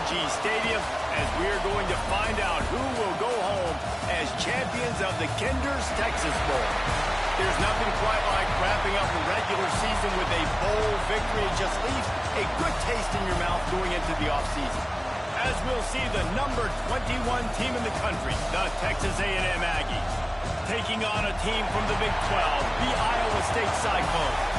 AT&T Stadium as we are going to find out who will go home as champions of the Kinder's Texas Bowl. There's nothing quite like wrapping up the regular season with a bowl victory. It just leaves a good taste in your mouth going into the offseason. As we'll see the number 21 team in the country, the Texas A&M Aggies, taking on a team from the Big 12, the Iowa State Cyclones.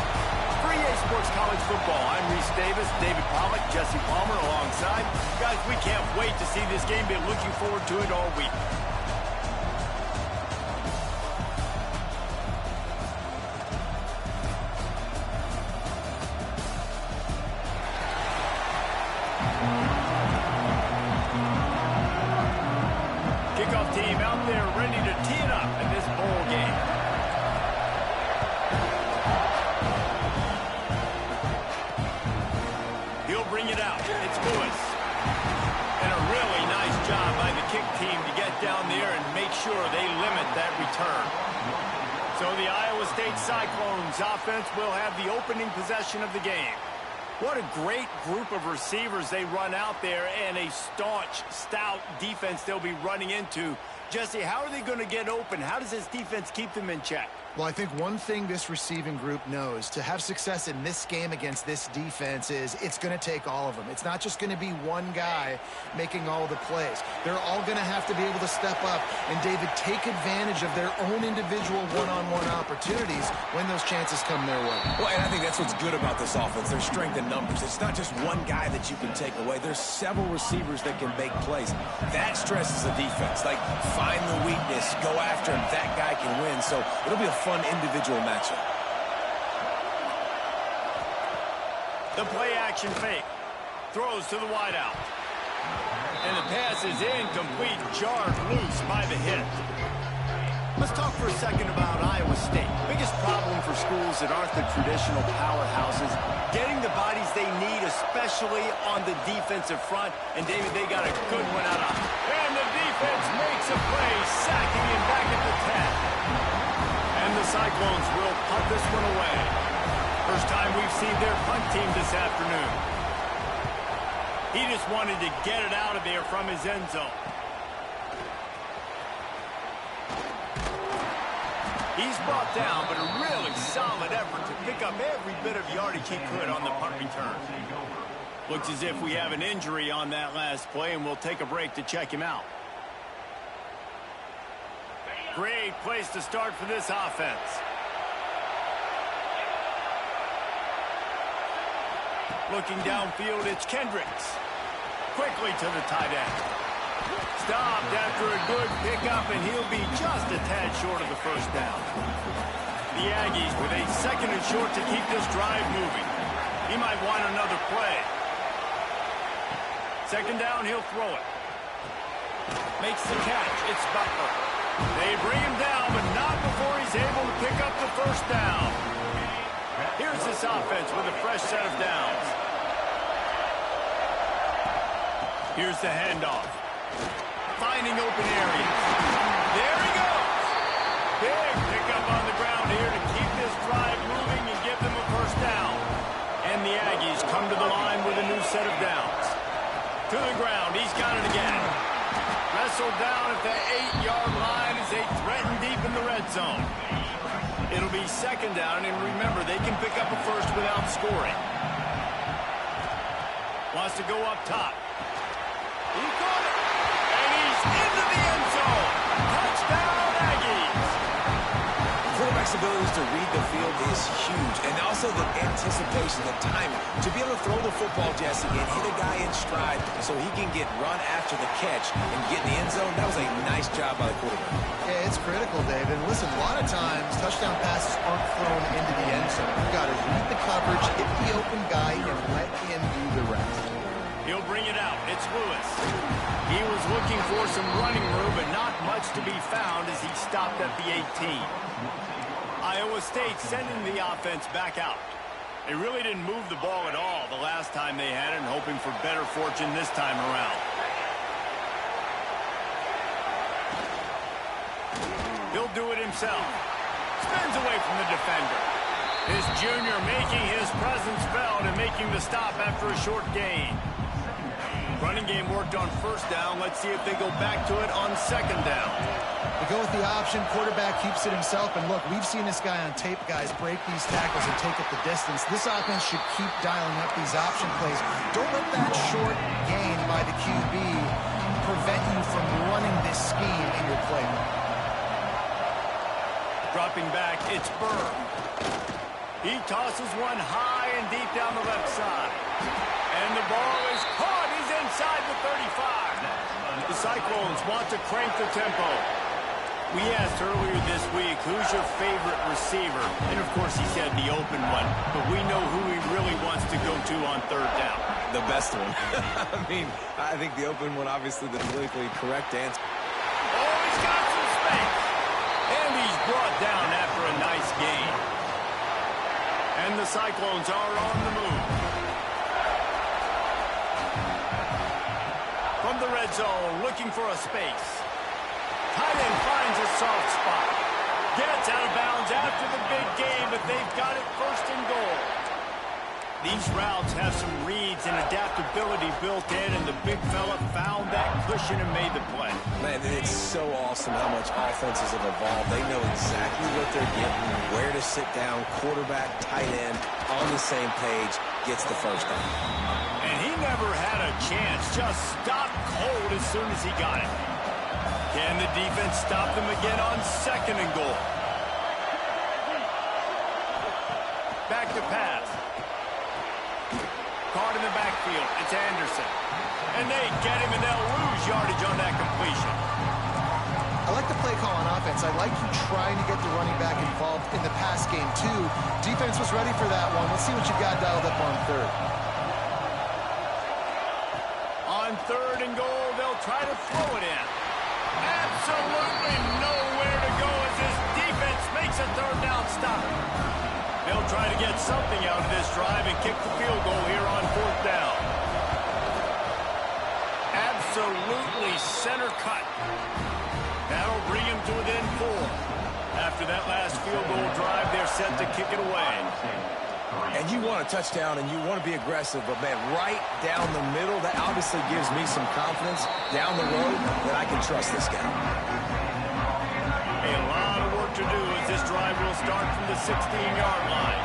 For EA Sports College Football, I'm Reese Davis, David Pollack, Jesse Palmer alongside. Guys, we can't wait to see this game. Been looking forward to it all week. Kickoff team out there ready to tee it up in this bowl game. He'll bring it out. It's Lewis. And a really nice job by the kick team to get down there and make sure they limit that return. So the Iowa State Cyclones offense will have the opening possession of the game. What a great group of receivers they run out there, and a staunch, stout defense they'll be running into. Jesse, how are they going to get open? How does this defense keep them in check? Well, I think one thing this receiving group knows to have success in this game against this defense is it's going to take all of them. It's not just going to be one guy making all the plays. They're all going to have to be able to step up and, David, take advantage of their own individual one-on-one opportunities when those chances come their way. Well, and I think that's what's good about this offense, their strength in numbers. It's not just one guy that you can take away. There's several receivers that can make plays. That stresses the defense. Like, find the weakness, go after him. That guy can win. So it'll be a fun individual matchup. The play action fake. Throws to the wideout. And the pass is incomplete, jarred loose by the hit. Let's talk for a second about Iowa State. Biggest problem for schools that aren't the traditional powerhouses, getting the bodies they need, especially on the defensive front. And, David, they got a good one out of. And the defense makes a play, sacking him back at the 10. And the Cyclones will punt this one away. First time we've seen their punt team this afternoon. He just wanted to get it out of there from his end zone. He's brought down, but a really solid effort to pick up every bit of yardage he could on the punt return. Looks as if we have an injury on that last play, and we'll take a break to check him out. Great place to start for this offense. Looking downfield, it's Kendricks. Quickly to the tight end. Stopped after a good pickup, and he'll be just a tad short of the first down. The Aggies with a second and short to keep this drive moving. He might want another play. Second down, he'll throw it. Makes the catch. It's Butler. They bring him down, but not before he's able to pick up the first down. Here's this offense with a fresh set of downs. Here's the handoff. Finding open areas. There he goes. Big pickup on the ground here to keep this drive moving and give them a first down. And the Aggies come to the line with a new set of downs. To the ground. He's got it again. Wrestled down at the 8-yard line as they threaten deep in the red zone. It'll be second down, and remember, they can pick up a first without scoring. Wants to go up top. He caught it, and he's into the end zone. Touchdown, Aggies. Quarterback's abilities to read the field is huge, and also the anticipation, the timing. To be able to throw the football, Jesse, and hit a guy in stride so he can get run after the catch and get in the end zone, that was a nice job by the quarterback. Yeah, it's critical, David. Listen, a lot of times, touchdown passes aren't thrown into the end zone. You've got to read the coverage, hit the open guy, and let him do the rest. He'll bring it out. It's Lewis. He was looking for some running room, but not much to be found as he stopped at the 18. Iowa State sending the offense back out. They really didn't move the ball at all the last time they had it, and hoping for better fortune this time around. He'll do it himself. Spins away from the defender. This junior making his presence felt and making the stop after a short gain. Running running game worked on first down. Let's see if they go back to it on second down. They go with the option. Quarterback keeps it himself. And look, we've seen this guy on tape, guys, break these tackles and take up the distance. This offense should keep dialing up these option plays. Don't let that short gain by the QB prevent you from running this scheme in your playbook. Dropping back, it's Burr. He tosses one high and deep down the left side. And the ball is caught. He's inside the 35. The Cyclones want to crank the tempo. We asked earlier this week, who's your favorite receiver? And, of course, he said the open one. But we know who he really wants to go to on third down. The best one. I think the open one, obviously, the politically correct answer. Oh, he's got some space. And he's brought down after a nice gain. And the Cyclones are on the move. From the red zone, looking for a space. Tight end finds a soft spot. Gets out of bounds after the big game, but they've got it first and goal. These routes have some reads and adaptability built in, and the big fella found that cushion and made the play. Man, it's so awesome how much offenses have evolved. They know exactly what they're getting, where to sit down, quarterback, tight end, on the same page, gets the first down. And he never had a chance, just stopped cold as soon as he got it. Can the defense stop them again on second and goal? Back to pass. Caught in the backfield. It's Anderson. And they get him, and they'll lose yardage on that completion. I like the play call on offense. I like you trying to get the running back involved in the pass game, too. Defense was ready for that one. Let's see what you got dialed up on third. On third and goal, they'll try to throw it in. Absolutely nowhere to go as this defense makes a third down stop. They'll try to get something out of this drive and kick the field goal here on fourth down. Absolutely center cut. That'll bring him to within 4. After that last field goal drive, they're set to kick it away. And you want a touchdown and you want to be aggressive, but, man, right down the middle, that obviously gives me some confidence down the road that I can trust this guy. A lot of work to do as this drive will start from the 16-yard line.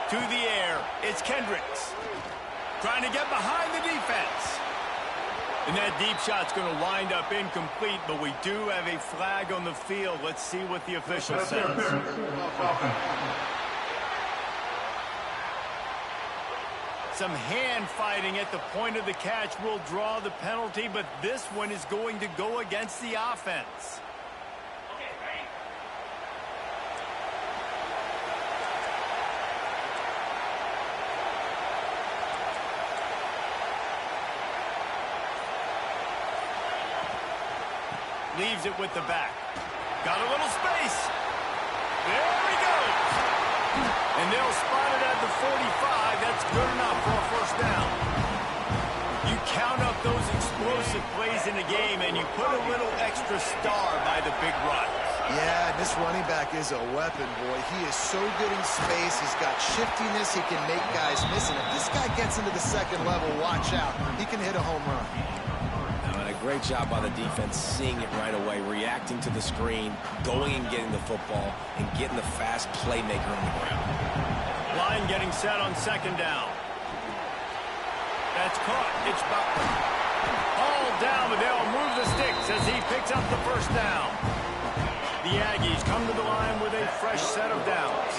To the air, it's Kendricks. Trying to get behind the defense. And that deep shot's going to wind up incomplete, but we do have a flag on the field. Let's see what the official says. Some hand fighting at the point of the catch will draw the penalty, but this one is going to go against the offense. Leaves it with the back. Got a little space. There he goes. And they'll spot it at the 45. That's good enough for a first down. You count up those explosive plays in a game, and you put a little extra star by the big run. Yeah, this running back is a weapon, boy. He is so good in space. He's got shiftiness. He can make guys miss. And if this guy gets into the second level, watch out. He can hit a home run. Great job by the defense, seeing it right away, reacting to the screen, going and getting the football, and getting the fast playmaker on the ground. Line getting set on second down. That's caught. It's Butler. All down, but they'll move the sticks as he picks up the first down. The Aggies come to the line with a fresh set of downs.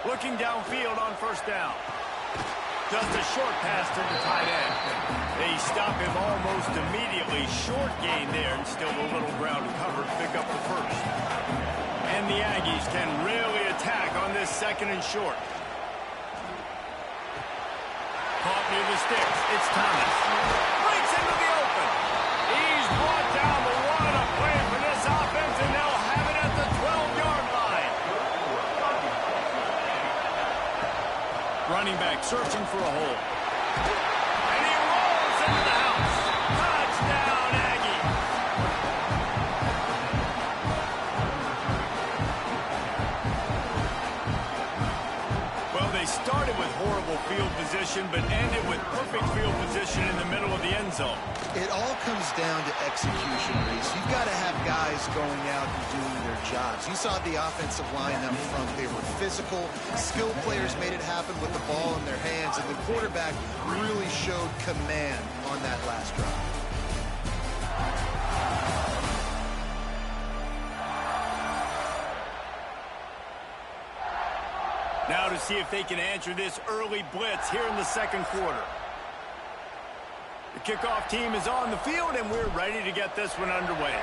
Looking downfield on first down. Just a short pass to the tight end. They stop him almost immediately. Short gain there, and still a little ground covered to pick up the first. And the Aggies can really attack on this second and short. Caught near the sticks. It's Thomas. Breaks into the open. He's brought down, but what a play for this offense, and they'll have it at the 12-yard line. Running back searching for a hole. And he rolls into the house. Touchdown, Aggies. started with horrible field position, but ended with perfect field position in the middle of the end zone. It all comes down to execution, Reese. You've got to have guys going out and doing their jobs. You saw the offensive line up front. They were physical. Skilled players made it happen with the ball in their hands, and the quarterback really showed command on that last drive. Now to see if they can answer this early blitz here in the second quarter. The kickoff team is on the field, and we're ready to get this one underway.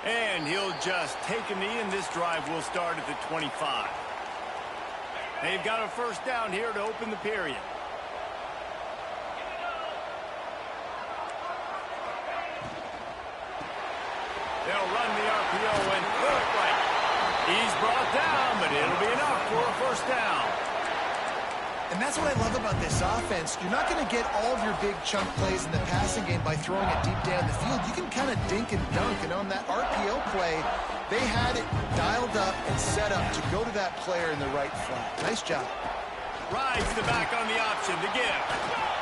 And he'll just take a knee, and this drive will start at the 25. They've got a first down here to open the period. They'll run the RPO and throw it right. He's brought down, but it'll be enough for a first down. And that's what I love about this offense. You're not going to get all of your big chunk plays in the passing game by throwing it deep down the field. You can kind of dink and dunk, and on that RPO play, they had it dialed up and set up to go to that player in the right flat. Nice job. Rides the back on the option to give.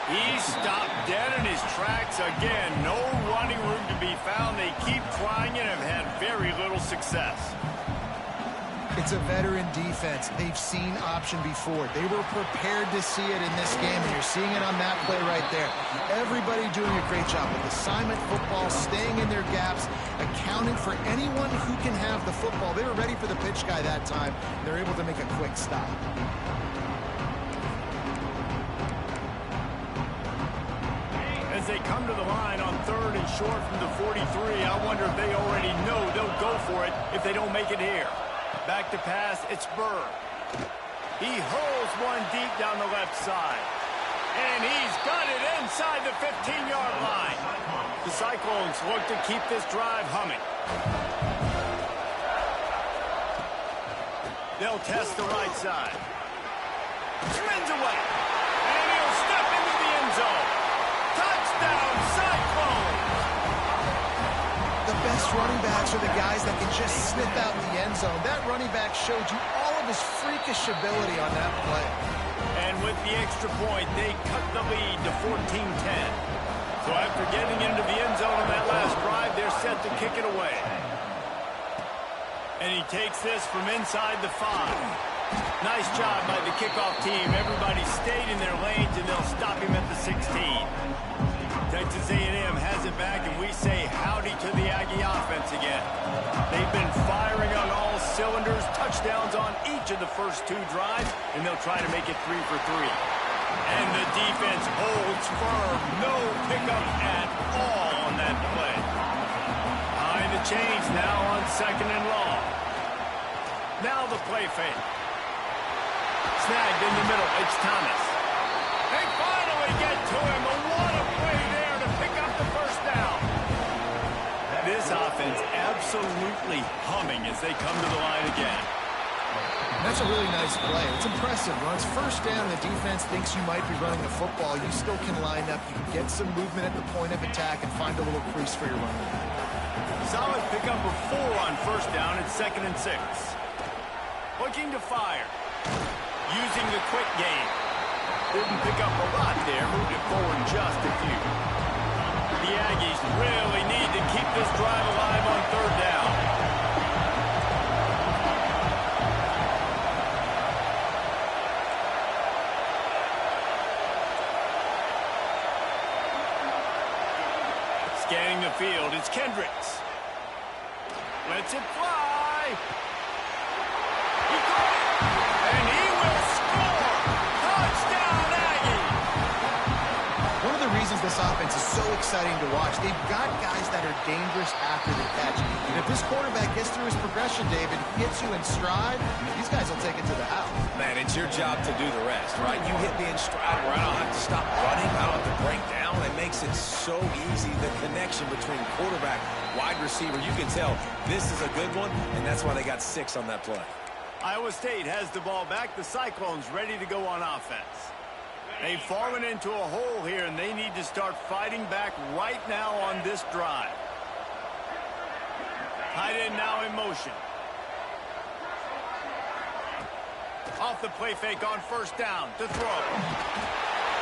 He stopped dead in his tracks again. No running room to be found. They keep trying and have had very little success. It's a veteran defense. They've seen option before. They were prepared to see it in this game, and you're seeing it on that play right there. Everybody doing a great job with assignment football, staying in their gaps, accounting for anyone who can have the football. They were ready for the pitch guy that time. They're able to make a quick stop. As they come to the line on third and short from the 43, I wonder if they already know they'll go for it if they don't make it here. Back to pass, it's Burr. He hurls one deep down the left side. And he's got it inside the 15-yard line. The Cyclones look to keep this drive humming. They'll test the right side. Spins away. And he'll step into the end zone. Touchdown, Cyclones! The best running backs are the guys that can just snip out in the end zone. That running back showed you all of his freakish ability on that play. And with the extra point, they cut the lead to 14-10. So after getting into the end zone on that last drive, they're set to kick it away. And he takes this from inside the 5. Nice job by the kickoff team. Everybody stayed in their lanes, and they'll stop him at the 16. Texas A&M has it back, and we say howdy to the Aggie offense again. They've been firing on all cylinders, touchdowns on each of the first 2 drives, and they'll try to make it 3 for 3. And the defense holds firm. No pickup at all on that play. Behind the chains now on second and long. Now the play fake. Snagged in the middle. It's Thomas. They finally get to him. But what a play there to pick up the first down. This offense absolutely humming as they come to the line again. That's a really nice play. It's impressive. When it's first down, the defense thinks you might be running the football. You still can line up. You can get some movement at the point of attack and find a little crease for your running back. Solid pickup of 4 on first down at 2nd and 6. Looking to fire. Using the quick game. Didn't pick up a lot there. Moved it forward just a few. The Aggies really need to keep this drive alive on 3rd down. Scanning the field, it's Kendricks. Lets it fly. He caught it. And he will score. Touchdown, Aggie. One of the reasons this offense is so exciting to watch, they've got guys that are dangerous after the catch. And if this quarterback gets through his progression, David, hits you in stride, these guys will take it to the house. Man, it's your job to do the rest, right? You hit me in stride where I don't have to stop running, I don't have to break down. It makes it so easy, the connection between quarterback, wide receiver. You can tell this is a good one, and that's why they got 6 on that play. Iowa State has the ball back. The Cyclones ready to go on offense. They've fallen into a hole here, and they need to start fighting back right now on this drive. Tight end now in motion. Off the play fake on first down to throw.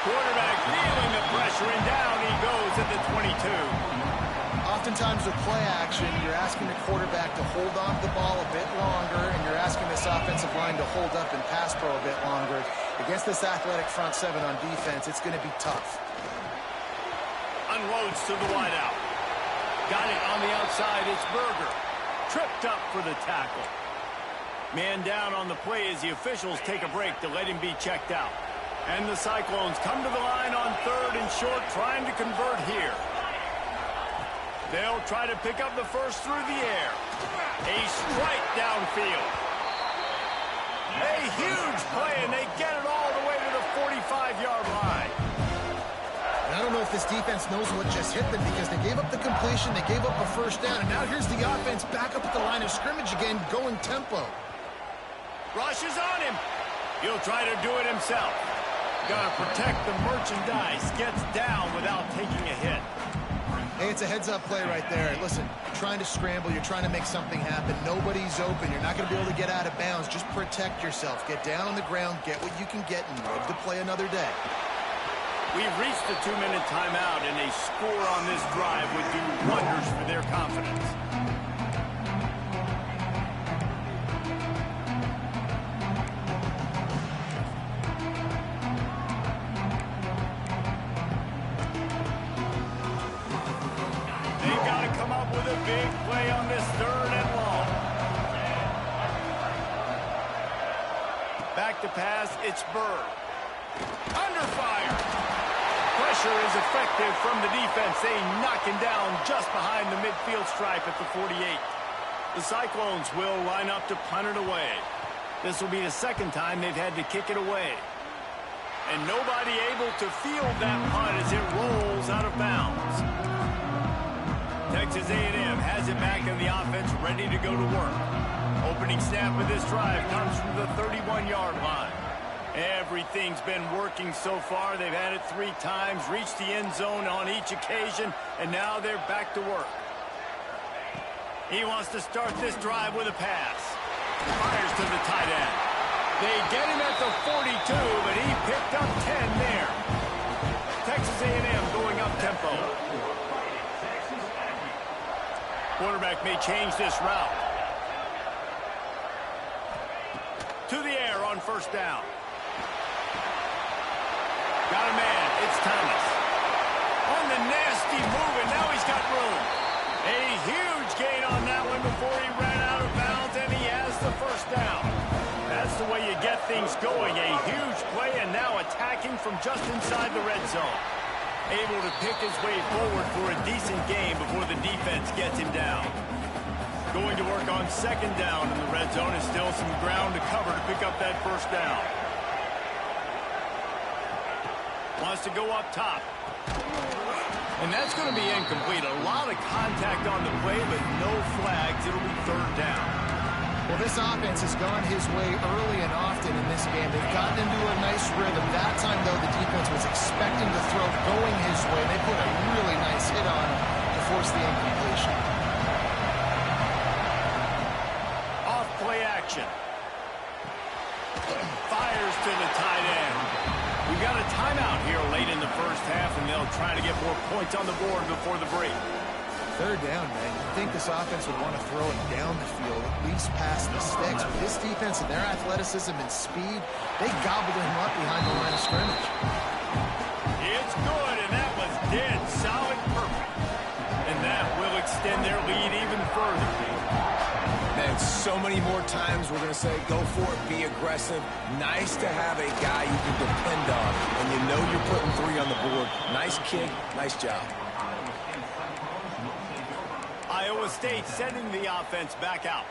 Quarterback feeling the pressure, and down he goes at the 22. Oftentimes with play action, you're asking the quarterback to hold on to the ball a bit longer, and you're asking this offensive line to hold up and pass pro a bit longer. Against this athletic front seven on defense, it's going to be tough. Unloads to the wideout. Got it on the outside. It's Berger. Tripped up for the tackle. Man down on the play as the officials take a break to let him be checked out. And the Cyclones come to the line on third and short, trying to convert here. They'll try to pick up the first through the air. A strike downfield. A huge play, and they get it all the way to the 45-yard line. I don't know if this defense knows what just hit them, because they gave up the completion, they gave up a first down, and now here's the offense back up at the line of scrimmage again, going tempo. Rushes on him. He'll try to do it himself. Gotta protect the merchandise. Gets down without taking a hit. Hey, it's a heads-up play right there. Listen, you're trying to scramble. You're trying to make something happen. Nobody's open. You're not going to be able to get out of bounds. Just protect yourself. Get down on the ground. Get what you can get and live to play another day. We've reached the 2-minute timeout, and a score on this drive would do wonders for their confidence. They've got to come up with a big play on this third and long. Back to pass, it's Bird. Under fire. Pressure is effective from the defense. They knock him down just behind the midfield stripe at the 48. The Cyclones will line up to punt it away. This will be the second time they've had to kick it away. And nobody able to field that punt as it rolls out of bounds. Texas A&M has it back in the offense, ready to go to work. Opening snap of this drive comes from the 31-yard line. Everything's been working so far. They've had it 3 times, reached the end zone on each occasion, and now they're back to work. He wants to start this drive with a pass. Fires to the tight end. They get him at the 42, but he picked up 10 there. Texas A&M going up tempo. Quarterback may change this route. To the air on first down. Got a man. It's Thomas. On the nasty move, and now he's got room. A huge gain on that one before he ran out of bounds, and he has the first down. That's the way you get things going. A huge play, and now attacking from just inside the red zone. Able to pick his way forward for a decent game before the defense gets him down. Going to work on second down in the red zone. Is still some ground to cover to pick up that first down. Wants to go up top. And that's going to be incomplete. A lot of contact on the play, but no flags. It'll be third down. Well, this offense has gone his way early and often in this game. They've gotten into a nice rhythm. That time, though, the defense was expecting the throw going his way. They put a really nice hit on him to force the incompletion. Off play action. Fires to the tight end. We've got a timeout here late in the first half, and they'll try to get more points on the board before the break. Third down, man. You'd think this offense would want to throw it down the field, at least past the sticks. With this defense and their athleticism and speed, they gobbled him up behind the line of scrimmage. It's good, and that was dead solid perfect. And that will extend their lead even further. Man, so many more times we're going to say, go for it, be aggressive. Nice to have a guy you can depend on, and you know you're putting 3 on the board. Nice kick, nice job. Iowa State sending the offense back out.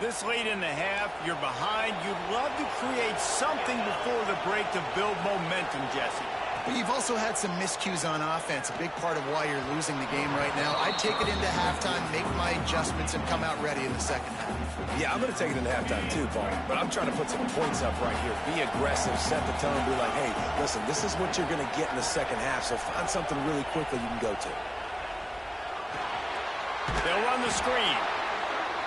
This late in the half, you're behind. You'd love to create something before the break to build momentum, Jesse. But you've also had some miscues on offense, a big part of why you're losing the game right now. I'd take it into halftime, make my adjustments, and come out ready in the second half. Yeah, I'm going to take it into halftime too, Paul. But I'm trying to put some points up right here. Be aggressive, set the tone, be like, hey, listen, this is what you're going to get in the second half, so find something really quickly you can go to. They'll run the screen.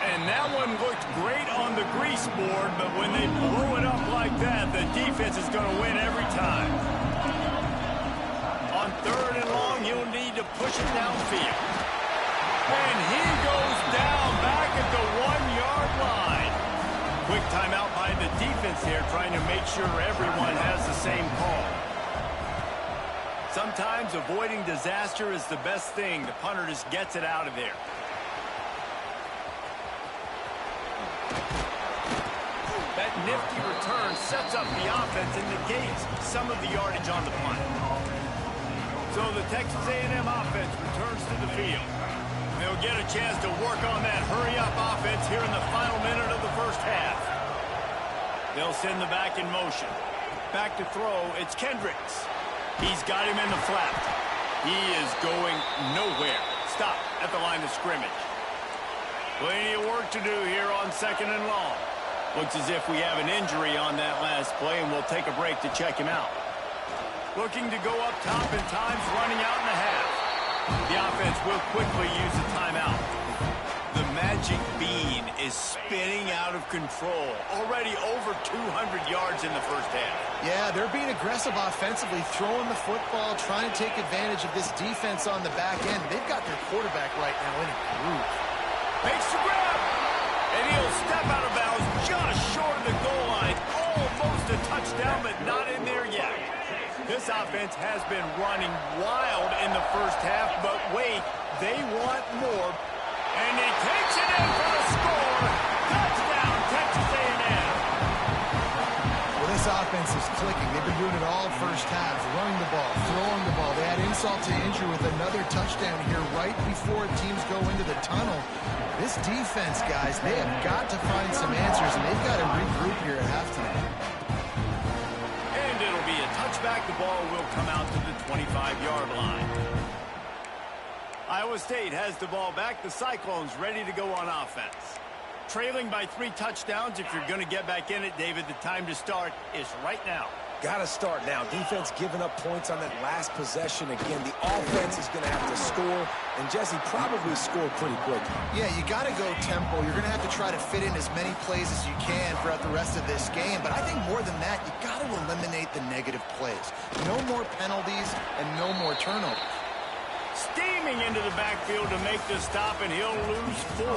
And that one looked great on the grease board, but when they blow it up like that, the defense is going to win every time. On 3rd and long, he'll need to push it downfield. And he goes down back at the 1-yard line. Quick timeout by the defense here, trying to make sure everyone has the same call. Sometimes avoiding disaster is the best thing. The punter just gets it out of there. That nifty return sets up the offense and negates some of the yardage on the punt. So the Texas A&M offense returns to the field. They'll get a chance to work on that hurry-up offense here in the final minute of the first half. They'll send the back in motion. Back to throw, it's Kendricks. He's got him in the flat. He is going nowhere. Stop at the line of scrimmage. Plenty of work to do here on 2nd and long. Looks as if we have an injury on that last play, and we'll take a break to check him out. Looking to go up top in times, running out in the half. The offense will quickly use a timeout. The magic bean is spinning out of control. Already over 200 yards in the first half. Yeah, they're being aggressive offensively, throwing the football, trying to take advantage of this defense on the back end. They've got their quarterback right now in a groove. Makes the grab. And he'll step out of bounds just short of the goal line. Almost a touchdown, but not in there yet. This offense has been running wild in the first half, but wait, they want more. And he takes it in for the score. Touchdown, Texas A&M. Well, this offense is clicking. They've been doing it all first half, running the ball, throwing the ball. They had insult to injury with another touchdown here right before teams go into the tunnel. This defense, guys, they have got to find some answers, and they've got to regroup here at halftime. And it'll be a touchback. The ball will come out to the 25-yard line. Iowa State has the ball back. The Cyclones ready to go on offense. Trailing by 3 touchdowns. If you're going to get back in it, David, the time to start is right now. Got to start now. Defense giving up points on that last possession. Again, the offense is going to have to score, and Jesse probably scored pretty quick. Yeah, you got to go tempo. You're going to have to try to fit in as many plays as you can throughout the rest of this game. But I think more than that, you got to eliminate the negative plays. No more penalties and no more turnovers. Steaming into the backfield to make the stop, and he'll lose 4.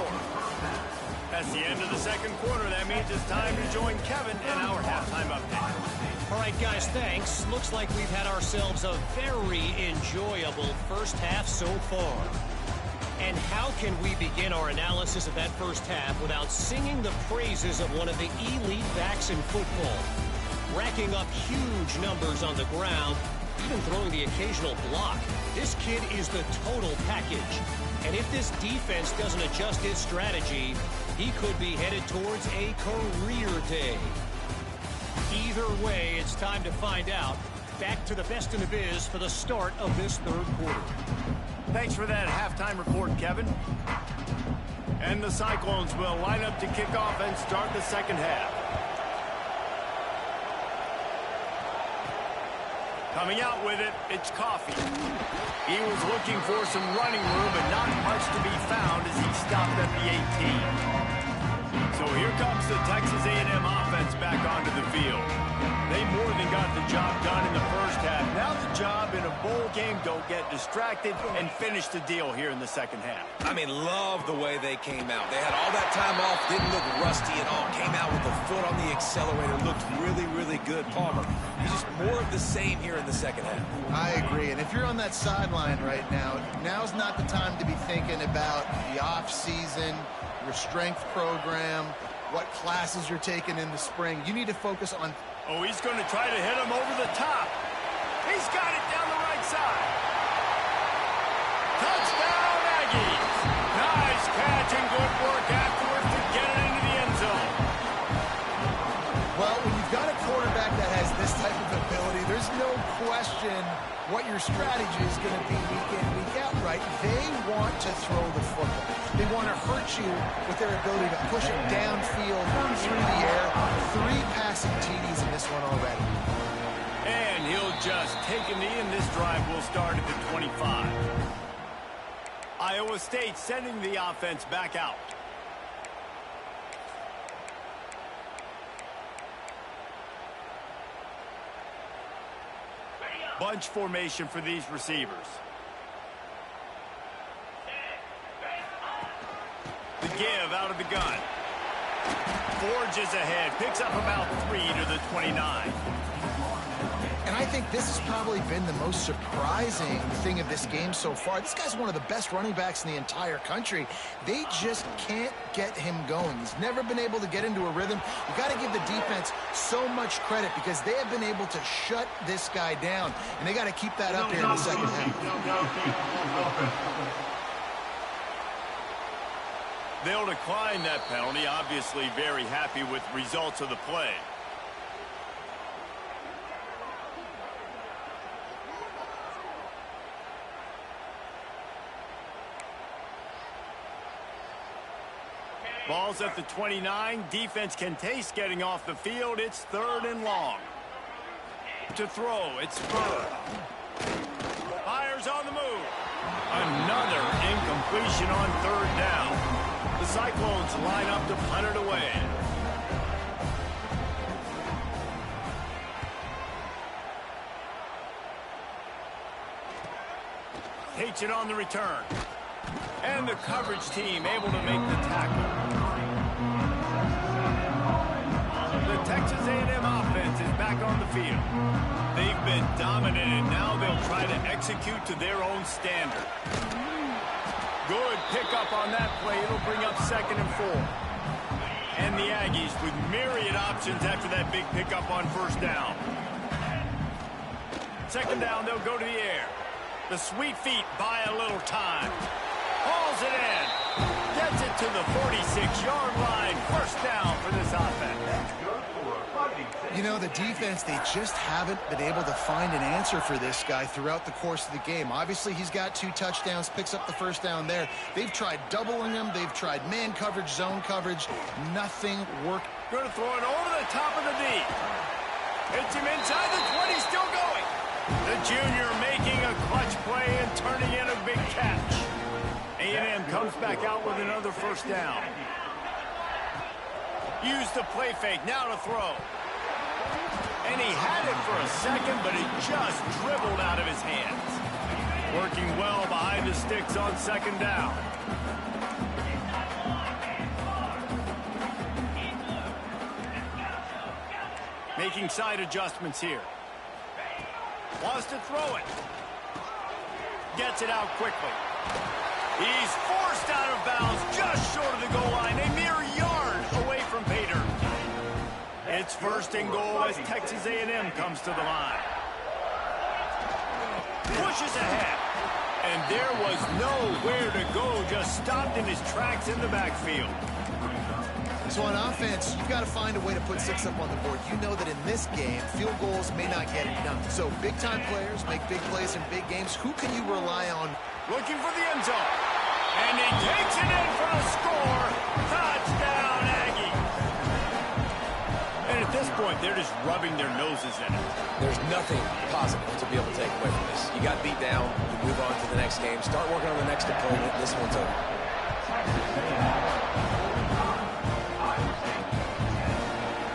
That's the end of the second quarter. That means it's time to join Kevin in our halftime update. All right, guys, thanks. Looks like we've had ourselves a very enjoyable first half so far. And how can we begin our analysis of that first half without singing the praises of one of the elite backs in football? Racking up huge numbers on the ground, even throwing the occasional block. This kid is the total package. And if this defense doesn't adjust his strategy, he could be headed towards a career day. Either way, it's time to find out. Back to the best in the biz for the start of this third quarter. Thanks for that halftime report, Kevin. And the Cyclones will line up to kick off and start the second half. Coming out with it, it's Coffee. He was looking for some running room, but not much to be found as he stopped at the 18. So here comes the Texas A&M offense back onto the field. They more than got the job done in the first half. Now the job in a bowl game, don't get distracted and finish the deal here in the second half. I mean, love the way they came out. They had all that time off, didn't look rusty at all. Came out with the foot on the accelerator, looked really, really good. Palmer, he's just more of the same here in the second half. I agree, and if you're on that sideline right now, now's not the time to be thinking about the off-season, your strength program, what classes you're taking in the spring. You need to focus on... Oh, he's going to try to hit him over the top. He's got it down the right side. Touchdown, Aggies. Nice catch and good work afterwards to get it into the end zone. Well, when you've got a quarterback that has this type of ability, there's no question what your strategy is going to be week in, week out, right? They want to throw the football. They want to hurt you with their ability to push it downfield, through the air. 3 passing TDs in this one already. And he'll just take a knee, and this drive will start at the 25. Iowa State sending the offense back out. Bunch formation for these receivers. The give out of the gun. Forges ahead. Picks up about 3 to the 29. And I think this has probably been the most surprising thing of this game so far. This guy's one of the best running backs in the entire country. They just can't get him going. He's never been able to get into a rhythm. You got to give the defense so much credit because they have been able to shut this guy down. And they got to keep that up here in the second half. They'll decline that penalty. Obviously very happy with results of the play. Ball's at the 29. Defense can taste getting off the field. It's 3rd and long. To throw, it's Spur. Fires on the move. Another incompletion on 3rd down. The Cyclones line up to punt it away. Takes it on the return. And the coverage team able to make the tackle. The Texas A&M offense is back on the field. They've been dominant, and now they'll try to execute to their own standard. Good pickup on that play. It'll bring up 2nd and 4. And the Aggies with myriad options after that big pickup on 1st down. 2nd down, they'll go to the air. The sweet feet buy a little time. Hauls it in. Gets it to the 46-yard line. 1st down for this offense. You know, the defense, they just haven't been able to find an answer for this guy throughout the course of the game. Obviously, he's got 2 touchdowns, picks up the 1st down there. They've tried doubling him. They've tried man coverage, zone coverage. Nothing worked. Going to throw it over the top of the D. Hits him inside the 20, still going. The junior making a clutch play and turning in a big catch. A&M comes back out with another 1st down. Use the play fake, now to throw. And he had it for a second, but it just dribbled out of his hands. Working well behind the sticks on 2nd down. Making side adjustments here. Wants to throw it. Gets it out quickly. He's forced out of bounds just short of the goal line. A mere yard away from Pater. It's 1st and goal as Texas A&M comes to the line. Pushes ahead. And there was nowhere to go. Just stopped in his tracks in the backfield. So on offense, you've got to find a way to put 6 up on the board. You know that in this game, field goals may not get it done. So big-time players make big plays in big games. Who can you rely on? Looking for the end zone. And he takes it in for the score. Touchdown, Aggie. And at this point, they're just rubbing their noses in it. There's nothing positive to be able to take away from this. You got beat down, you move on to the next game, start working on the next opponent. This one's over.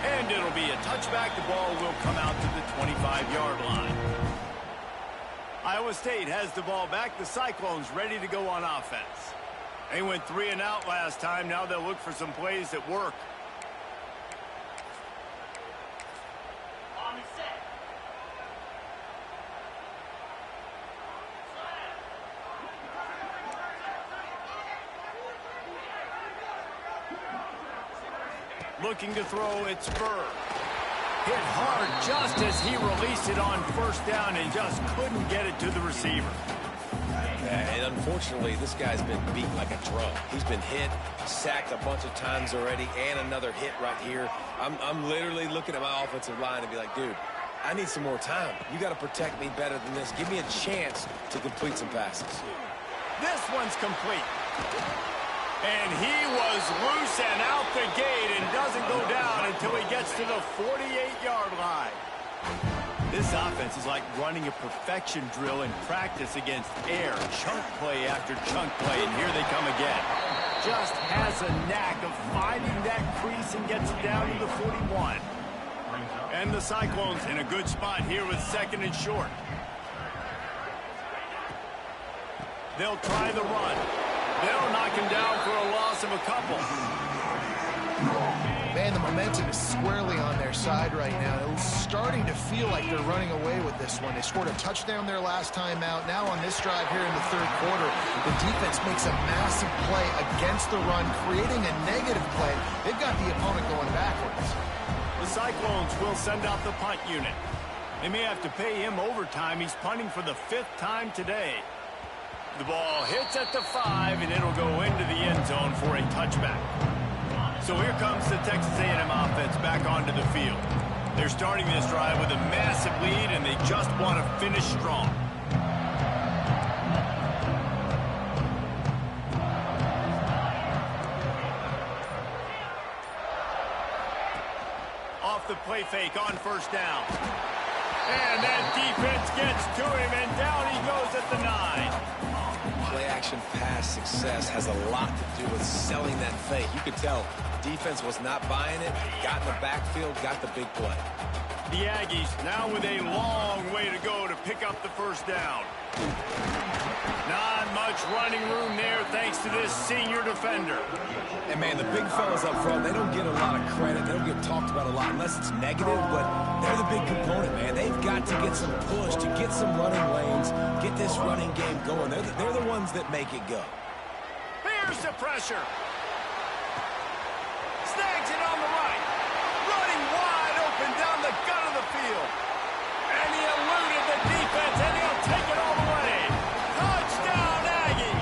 And it'll be a touchback. The ball will come out to the 25-yard line. Iowa State has the ball back. The Cyclones ready to go on offense. They went 3 and out last time. Now they'll look for some plays that work. Looking to throw, it's Spur. Hit hard just as he released it on 1st down and just couldn't get it to the receiver. And unfortunately, this guy's been beat like a drum. He's been hit, sacked a bunch of times already, and another hit right here. I'm literally looking at my offensive line and be like, dude, I need some more time. You got to protect me better than this. Give me a chance to complete some passes. This one's complete. And he was loose and out the gate and doesn't go down until he gets to the 48-yard line. This offense is like running a perfection drill in practice against air. Chunk play after chunk play, and here they come again. Just has a knack of finding that crease and gets it down to the 41. And the Cyclones in a good spot here with 2nd and short. They'll try the run. They'll knock him down for a loss of a couple. Man, the momentum is squarely on their side right now. It's starting to feel like they're running away with this one. They scored a touchdown their last time out. Now on this drive here in the third quarter, the defense makes a massive play against the run, creating a negative play. They've got the opponent going backwards. The Cyclones will send out the punt unit. They may have to pay him overtime. He's punting for the 5th time today. The ball hits at the 5, and it'll go into the end zone for a touchback. So here comes the Texas A&M offense back onto the field. They're starting this drive with a massive lead, and they just want to finish strong. Off the play fake on first down. And that defense gets to him, and down he goes at the 9. Play-action pass success has a lot to do with selling that fake. You could tell defense was not buying it, got in the backfield, got the big play. The Aggies now with a long way to go to pick up the first down. Not much running room there thanks to this senior defender. And, man, the big fellas up front, they don't get a lot of credit. They don't get talked about a lot unless it's negative, but they're the big component, man. They've got to get some push, to get some running lanes, get this running game going. They're the ones that make it go. Here's the pressure. Snags it on the right. Running wide open down the gut of the field. And he eluded the defense, and he'll take it all the way. Touchdown, Aggie!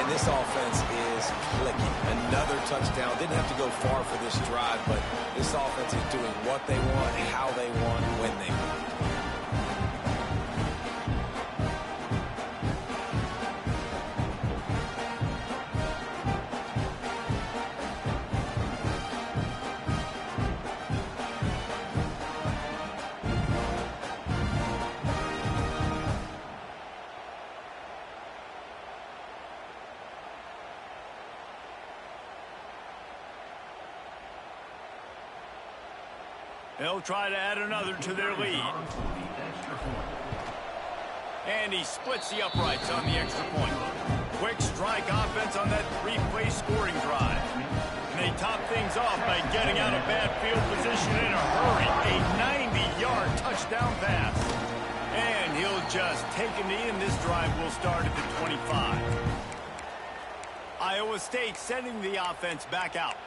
And this offense is clicking. Another touchdown. Didn't have to go far for this drive, but this offense is doing what they want, how they want, when they want. They'll try to add another to their lead. And he splits the uprights on the extra point. Quick strike offense on that 3-play scoring drive. And they top things off by getting out of bad field position in a hurry. A 90-yard touchdown pass. And he'll just take a knee, and this drive will start at the 25. Iowa State sending the offense back out.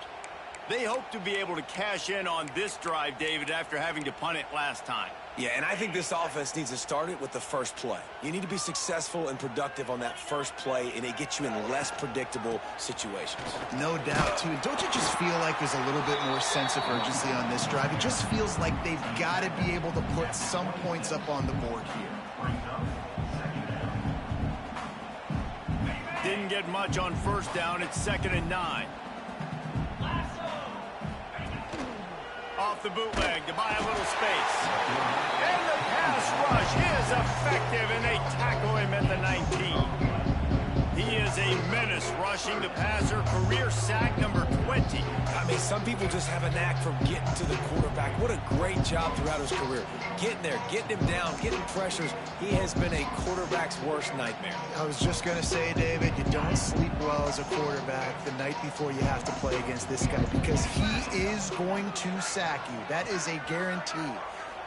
They hope to be able to cash in on this drive, David, after having to punt it last time. Yeah, and I think this offense needs to start it with the first play. You need to be successful and productive on that first play, and it gets you in less predictable situations. No doubt, too. Don't you just feel like there's a little bit more sense of urgency on this drive? It just feels like they've got to be able to put some points up on the board here. Didn't get much on first down. It's 2nd and 9. Off the bootleg to buy a little space. And the pass rush is effective, and they tackle him at the 19. He is a menace rushing the passer, career sack number 20. I mean, some people just have a knack for getting to the quarterback. What a great job throughout his career. Getting there, getting him down, getting pressures. He has been a quarterback's worst nightmare. I was just going to say, David, you don't sleep well as a quarterback the night before you have to play against this guy because he is going to sack you. That is a guarantee.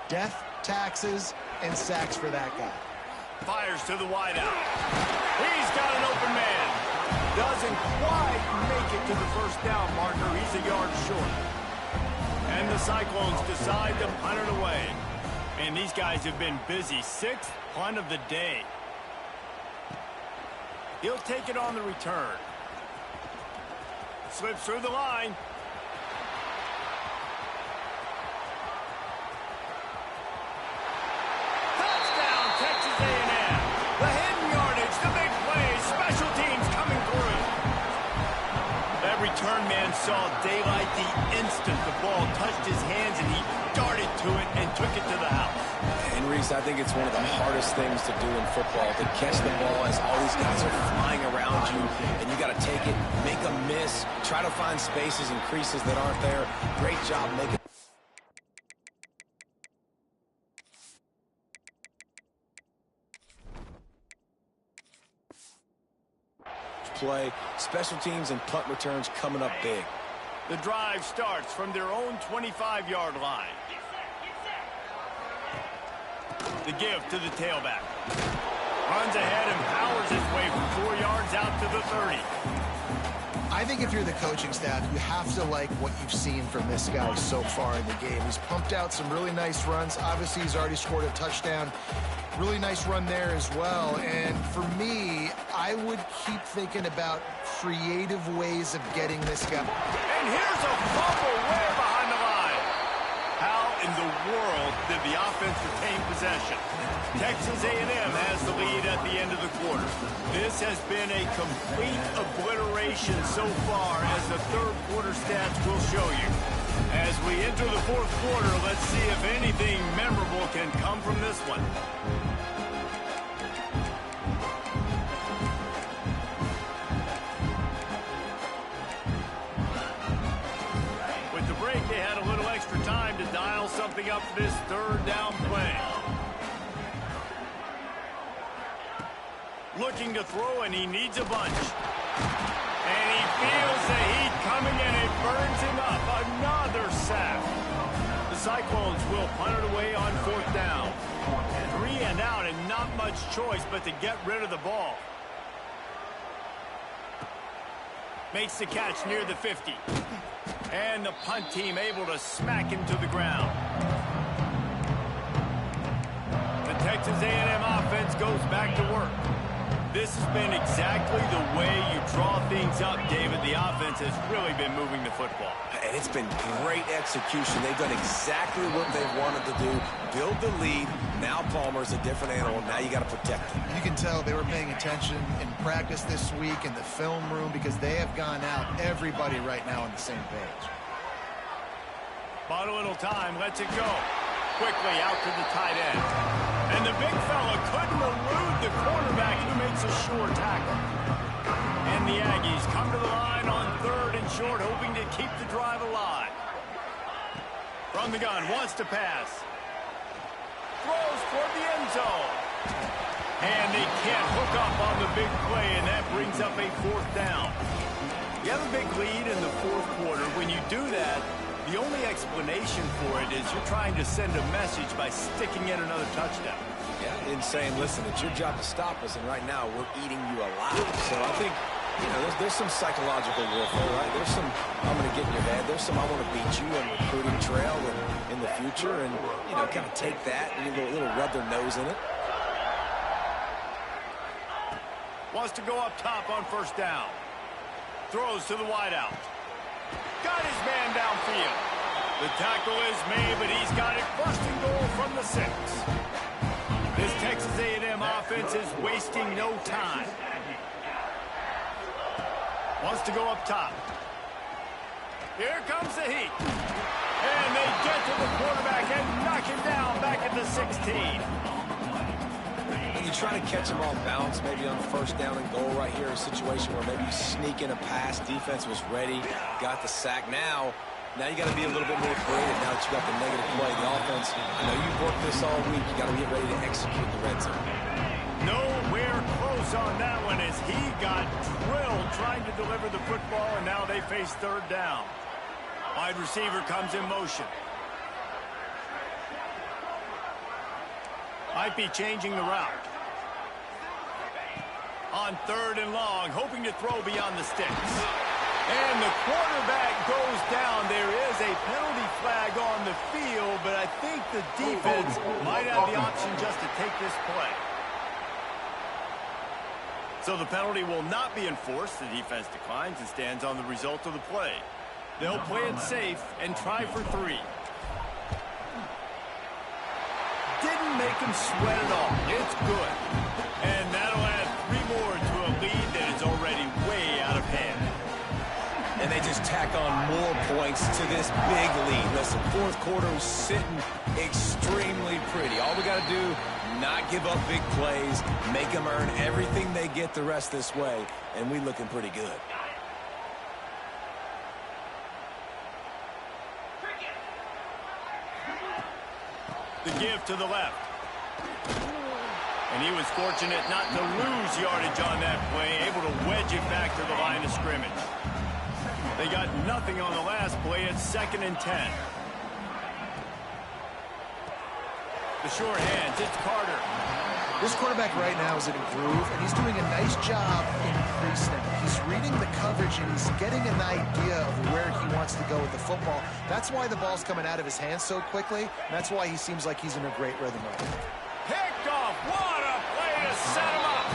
Death, taxes, and sacks for that guy. Fires to the wideout. He's got an open man. Doesn't quite make it to the first down marker. He's a yard short. And the Cyclones decide to punt it away. And these guys have been busy. 6th punt of the day. He'll take it on the return. Slips through the line. Touchdown, Texas A&M. The hidden yardage, the big play, special teams coming through. That return man saw daylight the instant the ball touched his hands, and he darted to it and took it to the house. And, Reese, I think it's one of the hardest things to do in football, to catch the ball as all these guys are flying around you, and you got to take it, make a miss, try to find spaces and creases that aren't there. Great job making play. Special teams and punt returns coming up big. The drive starts from their own 25-yard line. The give to the tailback. Runs ahead and powers his way from 4 yards out to the 30. I think if you're the coaching staff, you have to like what you've seen from this guy so far in the game. He's pumped out some really nice runs. Obviously, he's already scored a touchdown. Really nice run there as well. And for me, I would keep thinking about creative ways of getting this guy. And here's a fumble way behind the line. How in the world did the offense retain possession? Texas A&M has the lead at the end of the quarter. This has been a complete obliteration so far, as the third quarter stats will show you. As we enter the fourth quarter, let's see if anything memorable can come from this one. With the break, they had a little extra time to dial something up for this third down play. Looking to throw, and he needs a bunch. And he feels the heat coming, and it burns him up. Another sack. The Cyclones will punt it away on fourth down. 3 and out, and not much choice but to get rid of the ball. Makes the catch near the 50. And the punt team able to smack him to the ground. The Texas A&M offense goes back to work. This has been exactly the way you draw things up, David. The offense has really been moving the football. And it's been great execution. They've done exactly what they wanted to do. Build the lead. Now Palmer's a different animal. Now you got to protect him. You can tell they were paying attention in practice this week in the film room, because they have gone out, everybody right now on the same page. Bought a little time, lets it go. Quickly out to the tight end. And the big fella couldn't elude the quarterback, who makes a sure tackle. And the Aggies come to the line on third and short, hoping to keep the drive alive. From the gun, wants to pass. Throws toward the end zone. And they can't hook up on the big play, and that brings up a fourth down. You have a big lead in the fourth quarter. When you do that, the only explanation for it is you're trying to send a message by sticking in another touchdown. Yeah, and saying, listen, it's your job to stop us, and right now we're eating you alive. So I think, you know, there's some psychological warfare, right? There's some, I'm going to get in your head. There's some, I want to beat you on recruiting trail in the future, and, you know, kind of take that and a little rub their nose in it. Wants to go up top on first down. Throws to the wideout. Got his man downfield. The tackle is made, but he's got it first and goal from the 6. This Texas A&M offense is wasting no time. Wants to go up top. Here comes the heat. And they get to the quarterback and knock him down back at the 16. You try to catch them off balance, maybe on first down and goal right here, a situation where maybe you sneak in a pass, defense was ready, got the sack. Now you got to be a little bit more creative now that you got the negative play. The offense, I know you've worked this all week. You got to get ready to execute the red zone. Nowhere close on that one, as he got drilled trying to deliver the football, and now they face third down. Wide receiver comes in motion. Might be changing the route. On third and long, hoping to throw beyond the sticks. And the quarterback goes down. There is a penalty flag on the field, but I think the defense might have the option just to take this play. So the penalty will not be enforced. The defense declines and stands on the result of the play. They'll play it safe and try for 3. Didn't make him sweat at all. It's good. And that'll add 3 more to a lead that is already way out of hand. And they just tack on more points to this big lead. Listen, fourth quarter is sitting extremely pretty. All we got to do, not give up big plays, make them earn everything they get the rest this way, and we looking pretty good. The give to the left. And he was fortunate not to lose yardage on that play, able to wedge edge it back to the line of scrimmage. They got nothing on the last play. It's 2nd and 10. The short hands, it's Carter. This quarterback right now is in a groove, and he's doing a nice job increasing. He's reading the coverage, and he's getting an idea of where he wants to go with the football. That's why the ball's coming out of his hands so quickly, and that's why he seems like he's in a great rhythm right now. Picked off. What a play to set him up.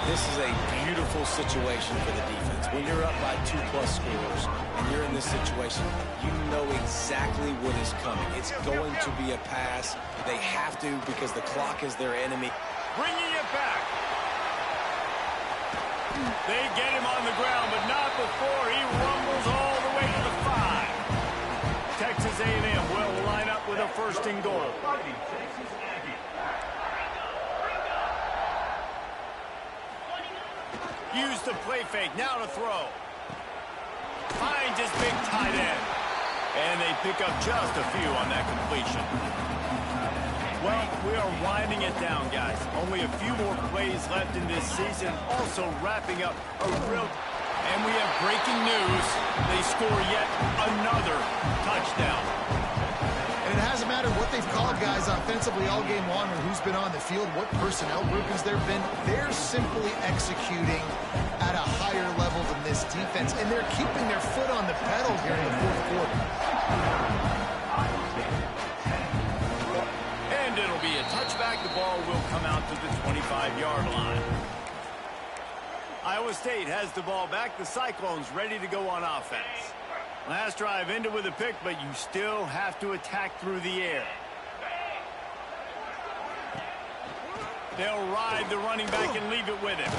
This is a beautiful situation for the defense. When you're up by 2+ scores and you're in this situation, you know exactly what is coming. It's going to be a pass. They have to because the clock is their enemy. Bringing it back. They get him on the ground, but not before he rumbles all the way to the 5. Texas A&M will line up with a 1st and goal. Use the play fake, now to throw. Finds his big tight end. And they pick up just a few on that completion. Well, we are winding it down, guys. Only a few more plays left in this season. Also wrapping up a real... And we have breaking news. They score yet another touchdown. And it hasn't mattered what they've called guys offensively all game long or who's been on the field, what personnel groupings there have been. They're simply executing at a higher level than this defense, and they're keeping their foot on the pedal here in the 4th quarter. And it'll be a touchback. The ball will come out to the 25-yard line. Iowa State has the ball back. The Cyclones ready to go on offense. Last drive ended with a pick, but you still have to attack through the air. They'll ride the running back and leave it with him.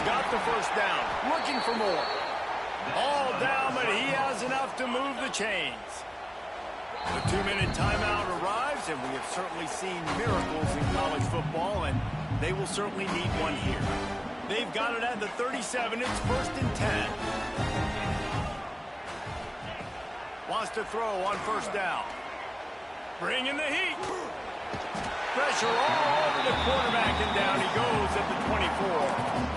Got the 1st down. Looking for more. All down, but he has enough to move the chains. The 2-minute timeout arrives, and we have certainly seen miracles in college football, and they will certainly need one here. They've got it at the 37. It's 1st and 10. Wants to throw on 1st down. Bringing the heat. Pressure all over the quarterback, and down he goes at the 24.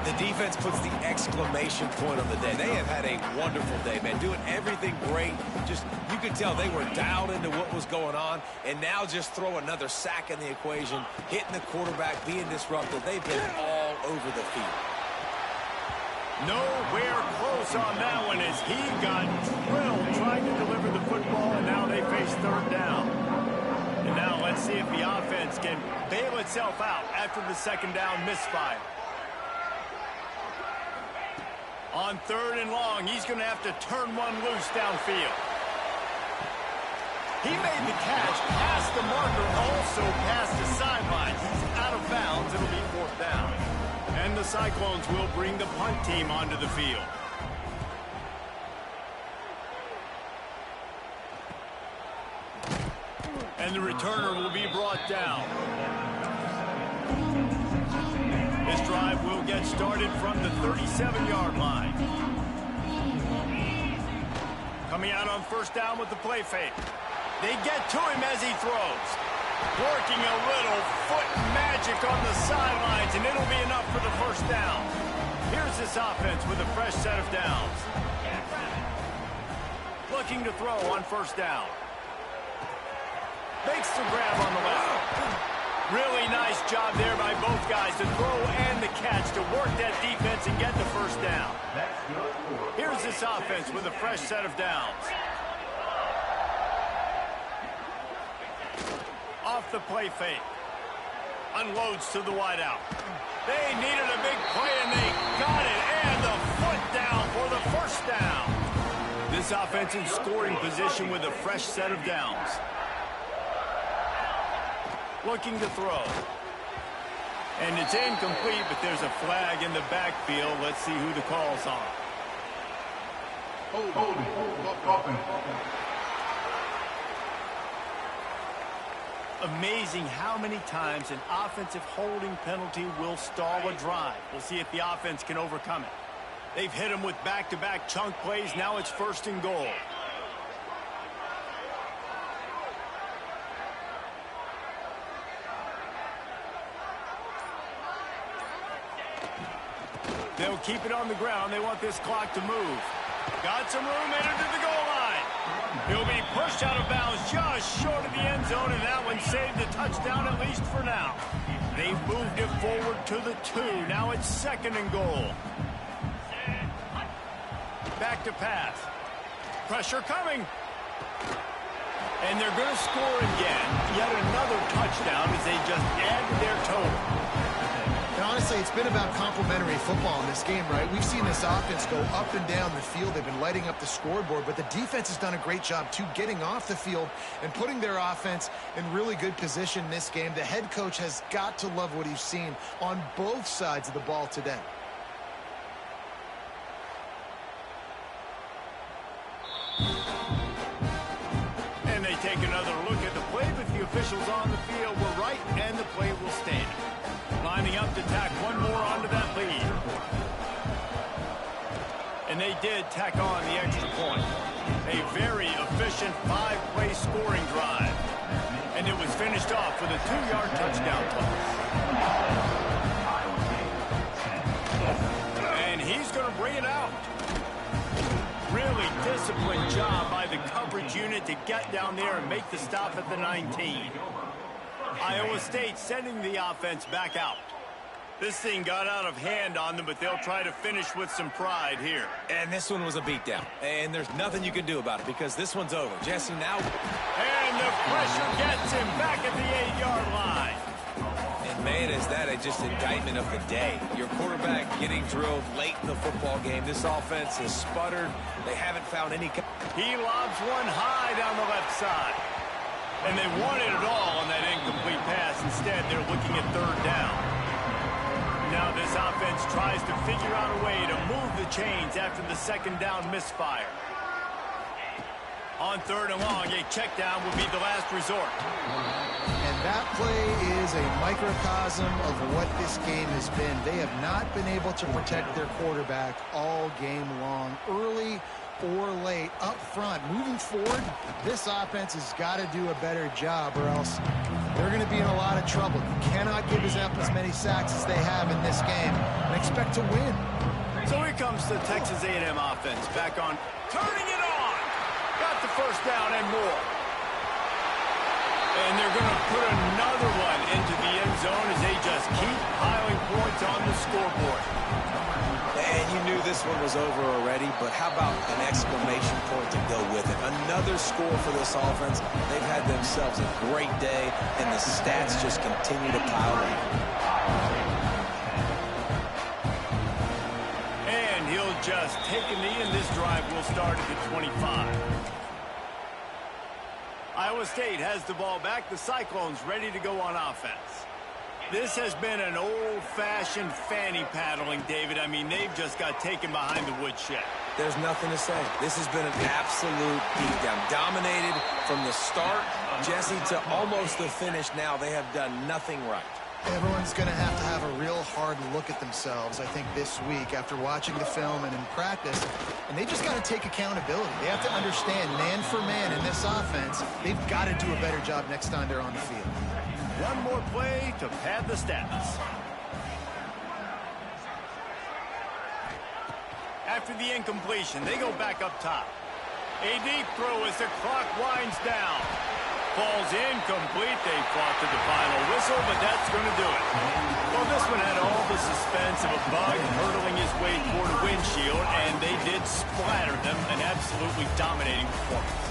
The defense puts the exclamation point on the day. They have had a wonderful day, man. Doing everything great. Just, you could tell they were dialed into what was going on, and now just throw another sack in the equation, hitting the quarterback, being disruptive. They've been all over the field. Nowhere close on that one as he got drilled trying to deliver the football, and now they face 3rd down. And now let's see if the offense can bail itself out after the 2nd down misfire. On 3rd and long, he's going to have to turn one loose downfield. He made the catch past the marker, also past the sideline. He's out of bounds. It'll be 4th down. And the Cyclones will bring the punt team onto the field. And the returner will be brought down. This drive will get started from the 37-yard line. Coming out on 1st down with the play fake. They get to him as he throws. Working a little foot magic on the sidelines, and it'll be enough for the 1st down. Here's this offense with a fresh set of downs. Looking to throw on 1st down. Makes the grab on the left. Really nice job there by both guys to throw and the catch to work that defense and get the 1st down. Here's this offense with a fresh set of downs. Off the play fake. Unloads to the wideout. They needed a big play, and they got it. And the foot down for the 1st down. This offense in scoring position with a fresh set of downs. Looking to throw. And it's incomplete, but there's a flag in the backfield. Let's see who the call's on. Amazing how many times an offensive holding penalty will stall a drive. We'll see if the offense can overcome it. They've hit him with back-to-back chunk plays. Now it's 1st and goal. They'll keep it on the ground. They want this clock to move. Got some room, entered to the goal line. He'll be pushed out of bounds just short of the end zone, and that one saved the touchdown, at least for now. They've moved it forward to the 2. Now it's 2nd and goal. Back to pass. Pressure coming. And they're going to score again. Yet another touchdown as they just add their total. And honestly, it's been about complementary football in this game, right? We've seen this offense go up and down the field. They've been lighting up the scoreboard, but the defense has done a great job, too, getting off the field and putting their offense in really good position in this game. The head coach has got to love what he's seen on both sides of the ball today. And they take another look at the play, but the officials on the field were right, and the play will stand. Lining up to tack one more onto that lead. And they did tack on the extra point. A very efficient 5-play scoring drive. And it was finished off with a 2-yard touchdown toss. And he's going to bring it out. Really disciplined job by the coverage unit to get down there and make the stop at the 19. Iowa State sending the offense back out. This thing got out of hand on them, but they'll try to finish with some pride here. And this one was a beatdown. And there's nothing you can do about it because this one's over. Jesse now. And the pressure gets him back at the 8-yard line. And man, is that just indictment of the day. Your quarterback getting drilled late in the football game. This offense has sputtered. They haven't found any. He lobs one high down the left side. And they wanted it all on that incomplete pass. Instead, they're looking at 3rd down. Now this offense tries to figure out a way to move the chains after the 2nd down misfire. On 3rd and long, a check down will be the last resort. And that play is a microcosm of what this game has been. They have not been able to protect their quarterback all game long. Early or late, up front, moving forward, this offense has got to do a better job or else they're going to be in a lot of trouble. You cannot give up as many sacks as they have in this game and expect to win. So here comes the Texas A&M offense back on, turning it on. Got the 1st down and more. And they're going to put another one into the end zone as they just keep piling points on the scoreboard. And you knew this one was over already, but how about an exclamation point to go with it? Another score for this offense. They've had themselves a great day, and the stats just continue to pile in. And he'll just take a knee, and this drive will start at the 25. Iowa State has the ball back. The Cyclones ready to go on offense. This has been an old-fashioned fanny paddling, David. I mean, they've just got taken behind the woodshed. There's nothing to say. This has been an absolute beatdown. Dominated from the start, Jesse, to almost the finish now. They have done nothing right. Everyone's going to have a real hard look at themselves, I think, this week after watching the film and in practice. And they just got to take accountability. They have to understand, man for man in this offense, they've got to do a better job next time they're on the field. One more play to pad the stats. After the incompletion, they go back up top. A deep throw as the clock winds down. Falls incomplete. They fought to the final whistle, but that's going to do it. Well, this one had all the suspense of a bug hurtling his way toward a windshield, and they did splatter them. An absolutely dominating performance.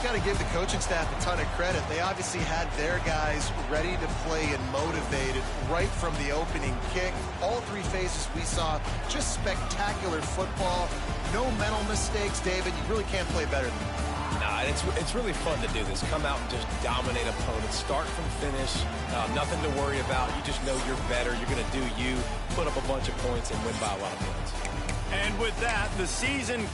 Got to give the coaching staff a ton of credit. They obviously had their guys ready to play and motivated right from the opening kick. All 3 phases we saw, just spectacular football. No mental mistakes, David. You really can't play better than that. Nah, it's really fun to do this. Come out and just dominate opponents. Start from finish. Nothing to worry about. You just know you're better. You're going to do you, put up a bunch of points, and win by a lot of points. And with that, the season